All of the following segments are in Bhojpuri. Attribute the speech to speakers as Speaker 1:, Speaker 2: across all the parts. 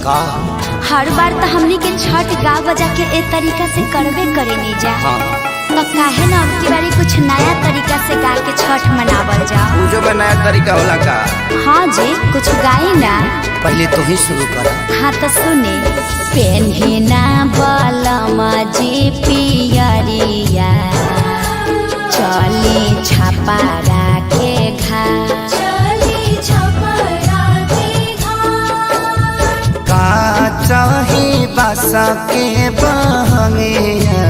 Speaker 1: का
Speaker 2: हर बार तो हमनी के छठ गा बजा के ए तरीका से करबे करे नहीं जा।
Speaker 1: हाँ।
Speaker 2: तो काहे ना अब की बारी कुछ नया तरीका से गा के छठ मनावल जा।
Speaker 1: पूजो का नया तरीका होला का?
Speaker 2: हाँ जी, कुछ गाई ना।
Speaker 1: पहले तो ही शुरू कर।
Speaker 2: हाँ तो सुने। पेन्हिना बलमा जी पियरिया, चली छपारा के घाट,
Speaker 1: का चाही बासा के बहंगिया,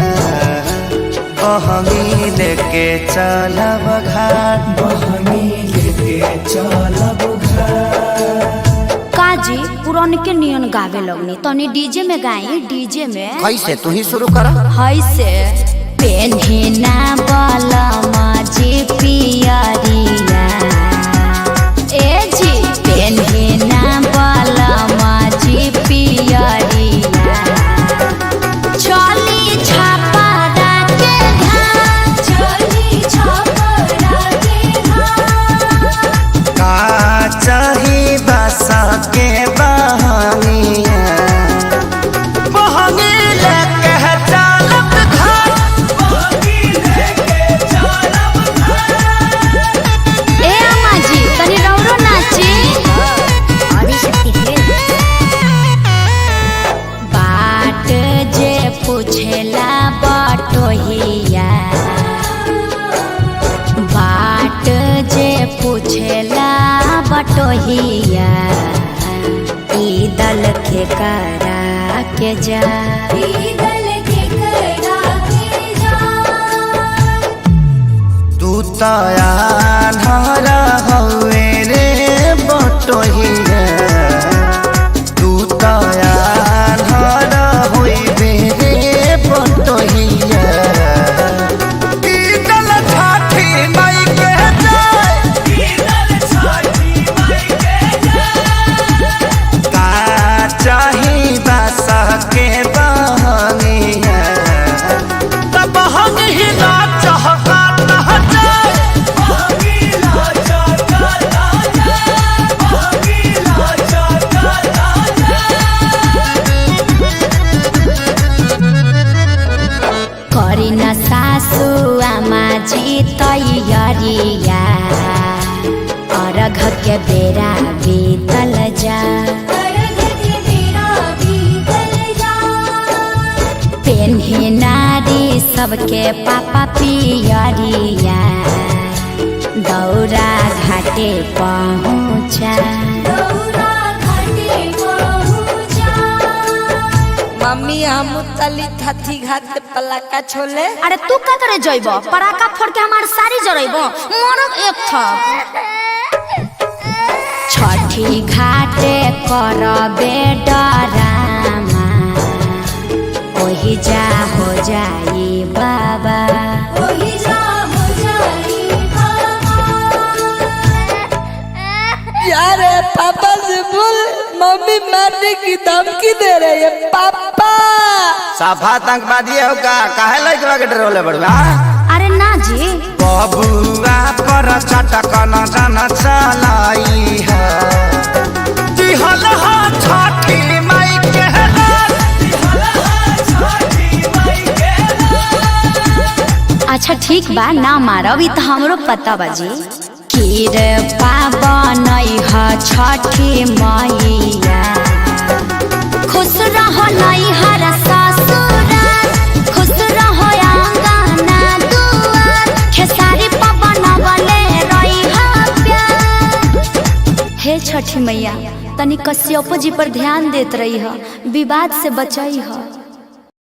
Speaker 1: बहंगी लेके चलब घाट, बहंगी लेके चलब घाट।
Speaker 2: काजी पुरान के नियन गावे लगनी, तनी डीजे में गाई। डीजे में
Speaker 1: कैसे? तू ही शुरू कर।
Speaker 2: हाय से पेन्हिना बलमा जी पियरिया, ए जी पेन्हिना बलमा जी पियरिया, चली छपारा के घाट, चली छपारा के घाट।
Speaker 1: का चाही बासा के बहंगिया, बहंगी लेके चलब घाट, बहंगी लेके चलब घाट।
Speaker 2: ए अम्मा जी तनी रौरो नाची। बाट जे पूछेला बटोहिया, बाट जे पूछेला बटोहिया, ई दल के करा के जा, ई दल के करा के जा।
Speaker 1: तू तया धरा हवे रे बटोहिया, तू तया धरा होइबे रे बटोहिया। ई दल छठी माई के जाय, ई दल छठी माई के जाय। का चाही बासा के बहंगिया, तब हम ही ना चाहता ना जाए, बहंगी ना चाहता ना जाए, बहंगी ना चाहता ना जाए।
Speaker 2: करी न सासु आमा जी तैयारिया, अर्घ के बेरा बीतल जा, पेन्ही नारी सबके पापा पियरिया, दौरा घाटे पहुँचा,
Speaker 3: मम्मी हम तली थथी घाट पलाका छोले।
Speaker 2: अरे तू का करे जइबो? पराका फोड़ के हमार सारी जरइबो, मरब एक था। छठी घाटे करबे डरामा, ओही जा हो जाई बाबा, ओही जा हो जाई बाबा।
Speaker 3: यार पापा से बोल, मम्मी मारने की धमकी दे रही है। पापा
Speaker 1: साफा आतंकवादी हो का? काहे लइकवा के डरोले बड़वा?
Speaker 2: अरे ना जी,
Speaker 1: बबुआ पर चटक न जान चलाई है, दिहल हा छठी माई के रात, दिहल हा छठी माई के रात।
Speaker 2: अच्छा ठीक बा, ना मारब, ई तो हमरो पता बाजी। कीर पावन ह छठी मैया, खुश रहो नैहर ससुराल, खुश रहो आंगना दुआर, खेसारी पवन बले रही प्यार। हे छठी मैया, तनी कश्यप जी पर ध्यान देत रही ह, विवाद से बचई ह।